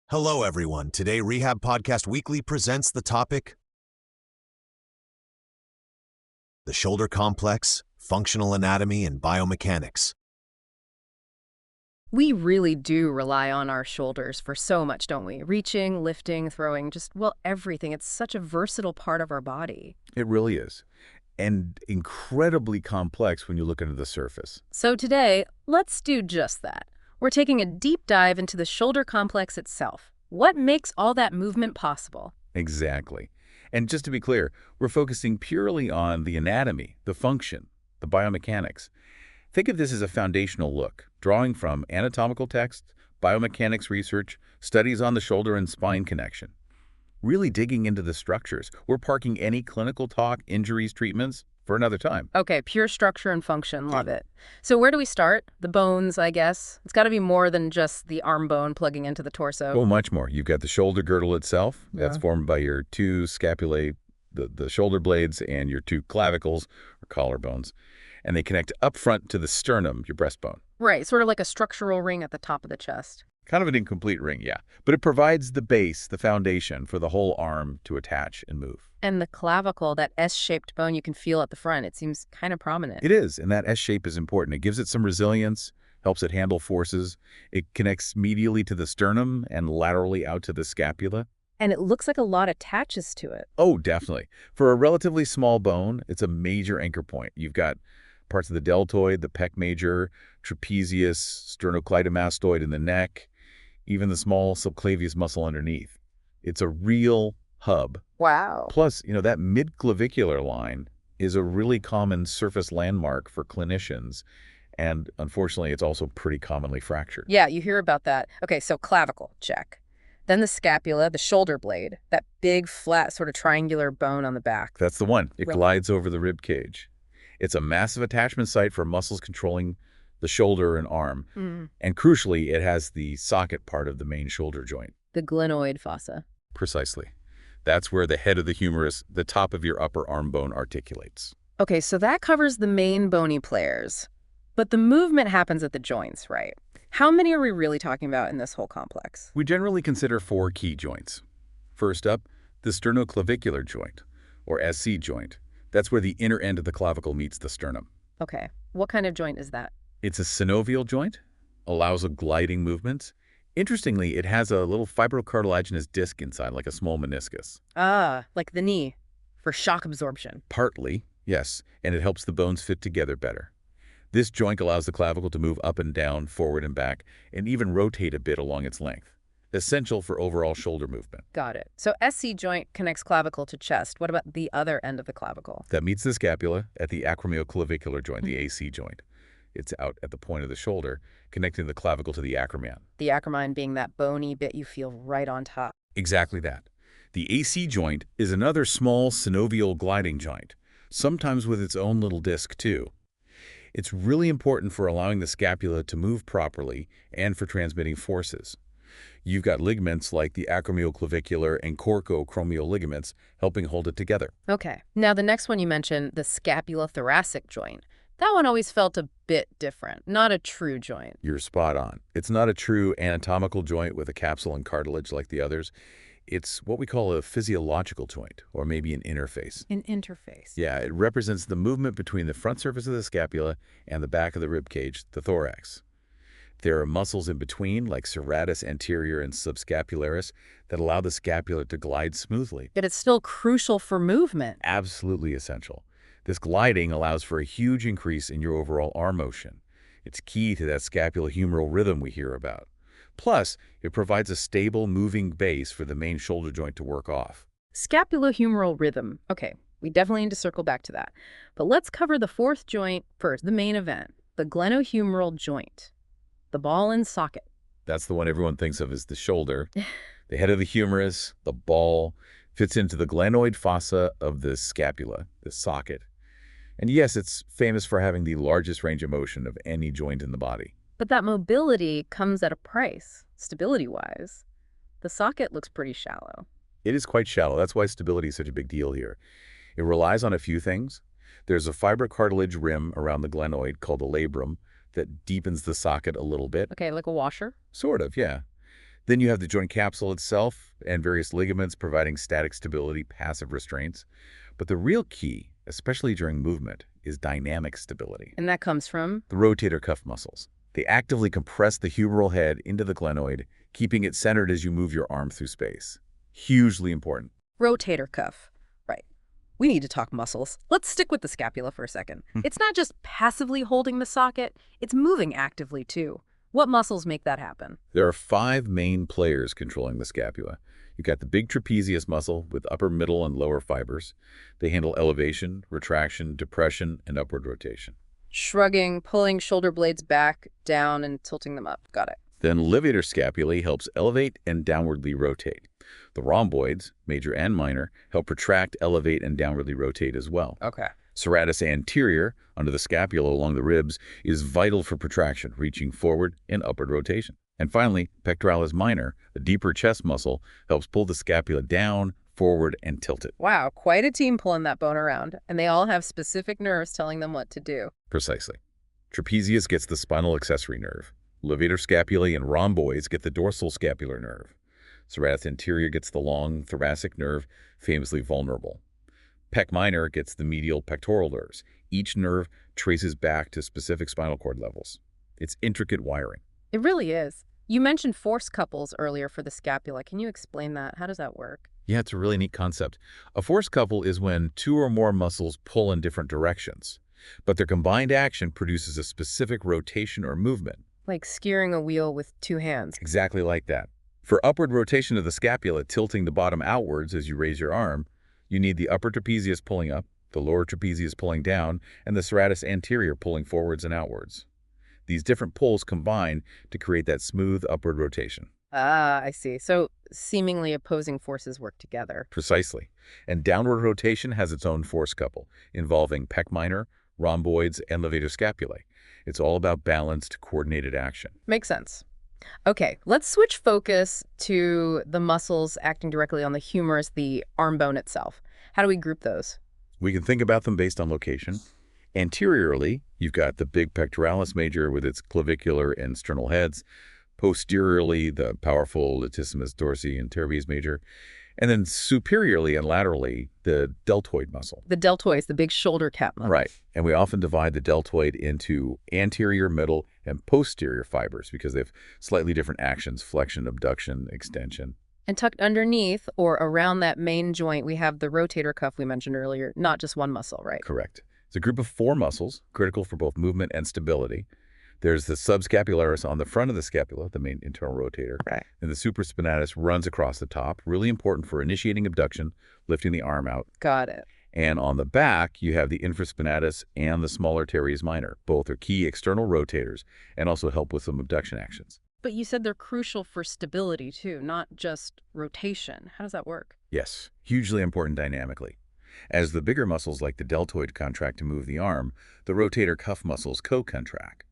Hello, everyone. Today, Rehab Podcast Weekly presents the topic, the shoulder complex, functional anatomy, and biomechanics. We really do rely on our shoulders for so much, don't we? Reaching, lifting, throwing, everything. It's such a versatile part of our body. It really is. And incredibly complex when you look under the surface. So today, let's do just that. We're taking a deep dive into the shoulder complex itself. What makes all that movement possible? Exactly. And just to be clear, we're focusing purely on the anatomy, the function, the biomechanics. Think of this as a foundational look, drawing from anatomical texts, biomechanics research, studies on the shoulder and spine connection. Really digging into the structures. We're parking any clinical talk, injuries, treatments for another time. Okay, pure structure and function. Love it. So where do we start? The bones, I guess. It's got to be more than just the arm bone plugging into the torso. Oh, much more. You've got the shoulder girdle itself. That's formed by your two scapulae, the shoulder blades, and your two clavicles, or collarbones. And they connect up front to the sternum, your breastbone. Right, sort of like a structural ring at the top of the chest. Kind of an incomplete ring, yeah. But it provides the base, the foundation for the whole arm to attach and move. And the clavicle, that S-shaped bone you can feel at the front, it seems kind of prominent. It is, and that S shape is important. It gives it some resilience, helps it handle forces. It connects medially to the sternum and laterally out to the scapula. And it looks like a lot attaches to it. Oh, definitely. For a relatively small bone, it's a major anchor point. You've got parts of the deltoid, the pec major, trapezius, sternocleidomastoid in the neck, even the small subclavius muscle underneath. It's a real hub. Wow. Plus, that mid-clavicular line is a really common surface landmark for clinicians, and unfortunately, it's also pretty commonly fractured. Yeah, you hear about that. Okay, so clavicle, check. Then the scapula, the shoulder blade, that big, flat, sort of triangular bone on the back. That's the one. It Right. glides over the rib cage. It's a massive attachment site for muscles controlling the shoulder and arm. And crucially, it has the socket part of the main shoulder joint. The glenoid fossa. Precisely. That's where the head of the humerus, the top of your upper arm bone, articulates. Okay, so that covers the main bony players. But the movement happens at the joints, right? How many are we really talking about in this whole complex? We generally consider 4 key joints. First up, the sternoclavicular joint, or SC joint. That's where the inner end of the clavicle meets the sternum. Okay, what kind of joint is that? It's a synovial joint, allows a gliding movement. Interestingly, it has a little fibrocartilaginous disc inside, like a small meniscus. Ah, like the knee, for shock absorption. Partly, yes, and it helps the bones fit together better. This joint allows the clavicle to move up and down, forward and back, and even rotate a bit along its length. Essential for overall shoulder movement. Got it. So SC joint connects clavicle to chest. What about the other end of the clavicle? That meets the scapula at the acromioclavicular joint, the AC joint. It's out at the point of the shoulder, connecting the clavicle to the acromion. The acromion being that bony bit you feel right on top. Exactly that. The AC joint is another small synovial gliding joint, sometimes with its own little disc too. It's really important for allowing the scapula to move properly and for transmitting forces. You've got ligaments like the acromioclavicular and coracoacromial ligaments helping hold it together. Okay. Now the next one you mentioned, the scapulothoracic joint. That one always felt a bit different, not a true joint. You're spot on. It's not a true anatomical joint with a capsule and cartilage like the others. It's what we call a physiological joint, or maybe an interface. An interface. Yeah, it represents the movement between the front surface of the scapula and the back of the rib cage, the thorax. There are muscles in between, like serratus anterior and subscapularis, that allow the scapula to glide smoothly. But it's still crucial for movement. Absolutely essential. This gliding allows for a huge increase in your overall arm motion. It's key to that scapulohumeral rhythm we hear about. Plus, it provides a stable, moving base for the main shoulder joint to work off. Scapulohumeral rhythm. Okay, we definitely need to circle back to that. But let's cover the fourth joint first, the main event, the glenohumeral joint, the ball and socket. That's the one everyone thinks of as the shoulder. The head of the humerus, the ball, fits into the glenoid fossa of the scapula, the socket. And yes, it's famous for having the largest range of motion of any joint in the body. But that mobility comes at a price, stability-wise. The socket looks pretty shallow. It is quite shallow. That's why stability is such a big deal here. It relies on a few things. There's a fibrocartilage rim around the glenoid called the labrum that deepens the socket a little bit. Okay, like a washer? Sort of, yeah. Then you have the joint capsule itself and various ligaments providing static stability, passive restraints. But the real key, especially during movement, is dynamic stability. And that comes from? The rotator cuff muscles. They actively compress the humeral head into the glenoid, keeping it centered as you move your arm through space. Hugely important. Rotator cuff. Right. We need to talk muscles. Let's stick with the scapula for a second. It's not just passively holding the socket, it's moving actively too. What muscles make that happen? There are 5 main players controlling the scapula. You've got the big trapezius muscle with upper, middle, and lower fibers. They handle elevation, retraction, depression, and upward rotation. Shrugging, pulling shoulder blades back, down, and tilting them up. Got it. Then levator scapulae helps elevate and downwardly rotate. The rhomboids, major and minor, help retract, elevate, and downwardly rotate as well. Okay. Serratus anterior, under the scapula along the ribs, is vital for protraction, reaching forward and upward rotation. And finally, pectoralis minor, the deeper chest muscle, helps pull the scapula down, forward, and tilt it. Wow, quite a team pulling that bone around. And they all have specific nerves telling them what to do. Precisely. Trapezius gets the spinal accessory nerve. Levator scapulae and rhomboids get the dorsal scapular nerve. Serratus anterior gets the long thoracic nerve, famously vulnerable. Pec minor gets the medial pectoral nerves. Each nerve traces back to specific spinal cord levels. It's intricate wiring. It really is. You mentioned force couples earlier for the scapula. Can you explain that? How does that work? Yeah, it's a really neat concept. A force couple is when 2 or more muscles pull in different directions, but their combined action produces a specific rotation or movement. Like steering a wheel with 2 hands. Exactly like that. For upward rotation of the scapula, tilting the bottom outwards as you raise your arm, you need the upper trapezius pulling up, the lower trapezius pulling down, and the serratus anterior pulling forwards and outwards. These different pulls combine to create that smooth upward rotation. Ah, I see. So seemingly opposing forces work together. Precisely. And downward rotation has its own force couple, involving pec minor, rhomboids, and levator scapulae. It's all about balanced, coordinated action. Makes sense. Okay, let's switch focus to the muscles acting directly on the humerus, the arm bone itself. How do we group those? We can think about them based on location. Anteriorly, you've got the big pectoralis major with its clavicular and sternal heads. Posteriorly, the powerful latissimus dorsi and teres major. And then superiorly and laterally, the deltoid muscle. The deltoid is the big shoulder cap muscle. Right. And we often divide the deltoid into anterior, middle, and posterior fibers because they have slightly different actions: flexion, abduction, extension. And tucked underneath or around that main joint, we have the rotator cuff we mentioned earlier, not just one muscle, right? Correct. It's a group of 4 muscles, critical for both movement and stability. There's the subscapularis on the front of the scapula, the main internal rotator. Right. And the supraspinatus runs across the top, really important for initiating abduction, lifting the arm out. Got it. And on the back, you have the infraspinatus and the smaller teres minor. Both are key external rotators and also help with some abduction actions. But you said they're crucial for stability too, not just rotation. How does that work? Yes, hugely important dynamically. As the bigger muscles like the deltoid contract to move the arm, the rotator cuff muscles co-contract.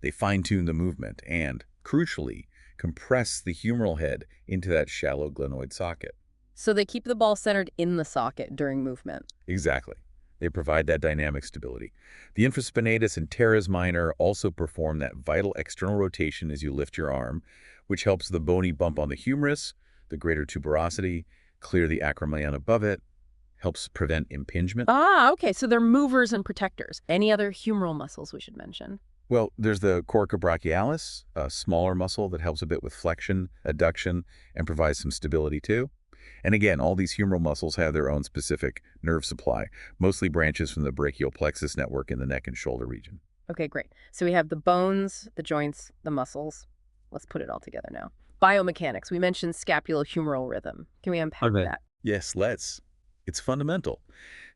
They fine-tune the movement and, crucially, compress the humeral head into that shallow glenoid socket. So they keep the ball centered in the socket during movement. Exactly. They provide that dynamic stability. The infraspinatus and teres minor also perform that vital external rotation as you lift your arm, which helps the bony bump on the humerus, the greater tuberosity, clear the acromion above it, helps prevent impingement. Ah, okay. So they're movers and protectors. Any other humeral muscles we should mention? Well, there's the coracobrachialis, a smaller muscle that helps a bit with flexion, adduction, and provides some stability too. And again, all these humeral muscles have their own specific nerve supply, mostly branches from the brachial plexus network in the neck and shoulder region. Okay, great. So we have the bones, the joints, the muscles. Let's put it all together now. Biomechanics. We mentioned scapulohumeral rhythm. Can we unpack that? Yes, let's. It's fundamental.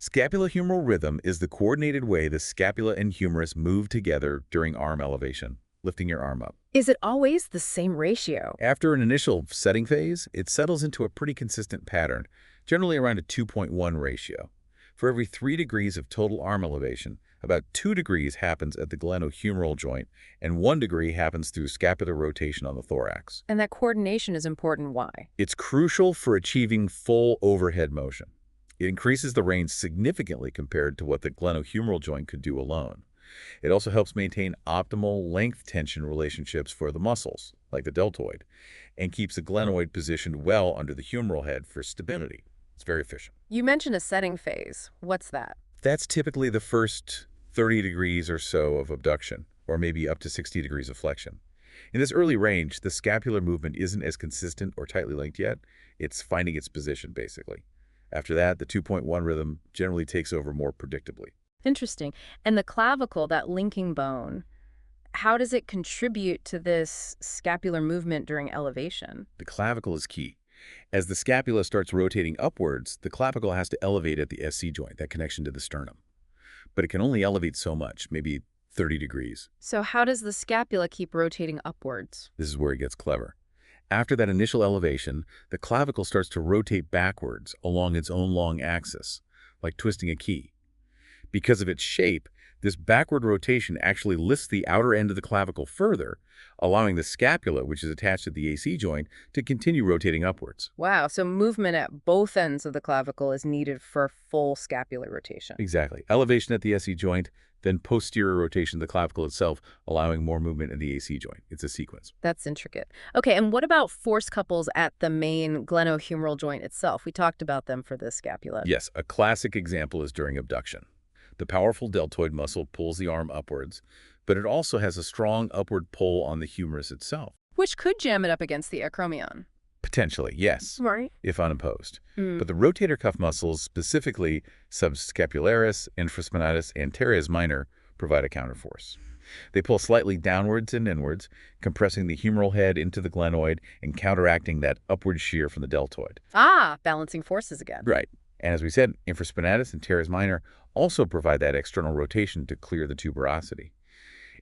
Scapulohumeral rhythm is the coordinated way the scapula and humerus move together during arm elevation, lifting your arm up. Is it always the same ratio? After an initial setting phase, it settles into a pretty consistent pattern, generally around a 2.1 ratio. For every 3 degrees of total arm elevation, about 2 degrees happens at the glenohumeral joint, and 1 degree happens through scapular rotation on the thorax. And that coordination is important. Why? It's crucial for achieving full overhead motion. It increases the range significantly compared to what the glenohumeral joint could do alone. It also helps maintain optimal length-tension relationships for the muscles, like the deltoid. and keeps the glenoid positioned well under the humeral head for stability. It's very efficient. You mentioned a setting phase. What's that? That's typically the first 30 degrees or so of abduction, or maybe up to 60 degrees of flexion. In this early range, the scapular movement isn't as consistent or tightly linked yet. It's finding its position, basically. After that, the 2.1 rhythm generally takes over more predictably. Interesting. And the clavicle, that linking bone, how does it contribute to this scapular movement during elevation? The clavicle is key. As the scapula starts rotating upwards, the clavicle has to elevate at the SC joint, that connection to the sternum. But it can only elevate so much, maybe 30 degrees. So how does the scapula keep rotating upwards? This is where it gets clever. After that initial elevation, the clavicle starts to rotate backwards along its own long axis, like twisting a key. Because of its shape, this backward rotation actually lifts the outer end of the clavicle further, allowing the scapula, which is attached to the AC joint, to continue rotating upwards. Wow, so movement at both ends of the clavicle is needed for full scapular rotation. Exactly. Elevation at the SC joint, then posterior rotation of the clavicle itself, allowing more movement in the AC joint. It's a sequence. That's intricate. Okay, and what about force couples at the main glenohumeral joint itself? We talked about them for the scapula. Yes, a classic example is during abduction. The powerful deltoid muscle pulls the arm upwards, but it also has a strong upward pull on the humerus itself. Which could jam it up against the acromion. Potentially, yes, Right. if unopposed. But the rotator cuff muscles, specifically subscapularis, infraspinatus, and teres minor, provide a counterforce. They pull slightly downwards and inwards, compressing the humeral head into the glenoid and counteracting that upward shear from the deltoid. Ah, balancing forces again. Right. And as we said, infraspinatus and teres minor also provide that external rotation to clear the tuberosity.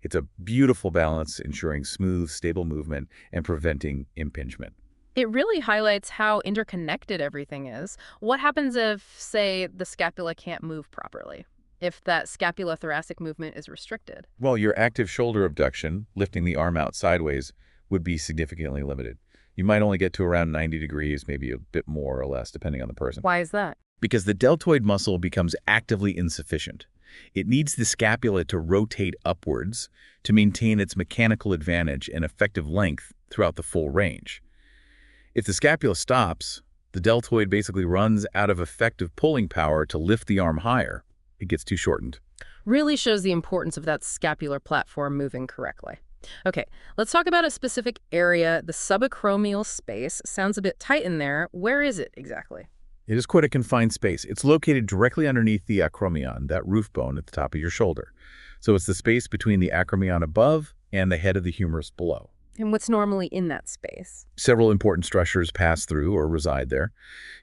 It's a beautiful balance, ensuring smooth, stable movement and preventing impingement. It really highlights how interconnected everything is. What happens if, say, the scapula can't move properly? If that scapulothoracic movement is restricted? Well, your active shoulder abduction, lifting the arm out sideways, would be significantly limited. You might only get to around 90 degrees, maybe a bit more or less, depending on the person. Why is that? Because the deltoid muscle becomes actively insufficient. It needs the scapula to rotate upwards to maintain its mechanical advantage and effective length throughout the full range. If the scapula stops, the deltoid basically runs out of effective pulling power to lift the arm higher. It gets too shortened. Really shows the importance of that scapular platform moving correctly. Okay, let's talk about a specific area. The subacromial space sounds a bit tight in there. Where is it exactly? It is quite a confined space. It's located directly underneath the acromion, that roof bone at the top of your shoulder. So it's the space between the acromion above and the head of the humerus below. And what's normally in that space? Several important structures pass through or reside there.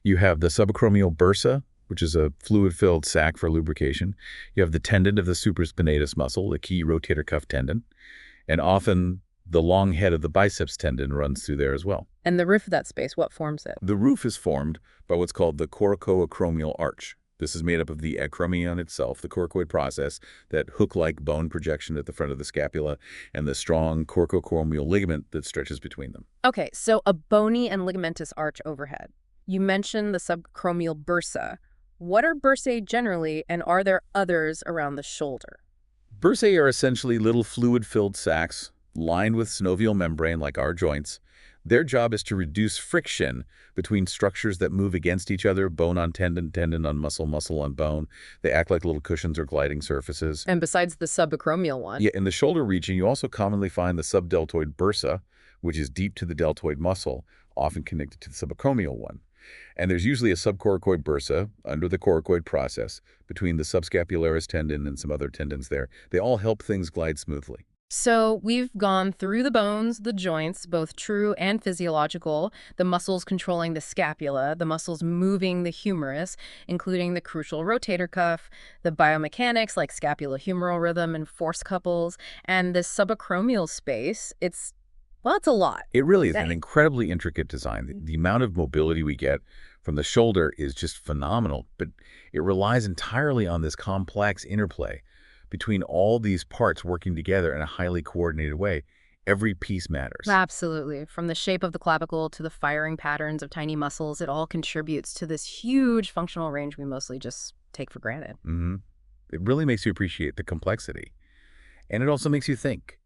You have the subacromial bursa, which is a fluid-filled sac for lubrication. You have the tendon of the supraspinatus muscle, the key rotator cuff tendon. And often the long head of the biceps tendon runs through there as well. And the roof of that space, what forms it? The roof is formed by what's called the coracoacromial arch. This is made up of the acromion itself, the coracoid process, that hook-like bone projection at the front of the scapula, and the strong coracoacromial ligament that stretches between them. Okay, so a bony and ligamentous arch overhead. You mentioned the subacromial bursa. What are bursae generally, and are there others around the shoulder? Bursae are essentially little fluid-filled sacs lined with synovial membrane like our joints. Their job is to reduce friction between structures that move against each other, bone on tendon, tendon on muscle, muscle on bone. They act like little cushions or gliding surfaces. And besides the subacromial one? Yeah, in the shoulder region, you also commonly find the subdeltoid bursa, which is deep to the deltoid muscle, often connected to the subacromial one. And there's usually a subcoracoid bursa under the coracoid process between the subscapularis tendon and some other tendons there. They all help things glide smoothly. So we've gone through the bones, the joints, both true and physiological, the muscles controlling the scapula, the muscles moving the humerus, including the crucial rotator cuff, the biomechanics like scapulohumeral rhythm and force couples, and the subacromial space. It's a lot. It really is an incredibly intricate design. The amount of mobility we get from the shoulder is just phenomenal, but it relies entirely on this complex interplay between all these parts working together in a highly coordinated way. Every piece matters. Absolutely. From the shape of the clavicle to the firing patterns of tiny muscles, it all contributes to this huge functional range we mostly just take for granted. It really makes you appreciate the complexity. And it also makes you think.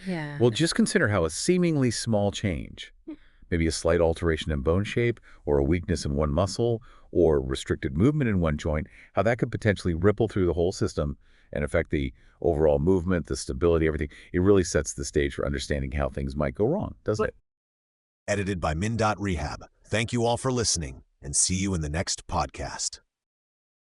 Yeah. Well, just consider how a seemingly small change, maybe a slight alteration in bone shape or a weakness in one muscle or restricted movement in one joint, how that could potentially ripple through the whole system and affect the overall movement, the stability, everything. It really sets the stage for understanding how things might go wrong, doesn't it? Edited by Min. Rehab. Thank you all for listening, and see you in the next podcast.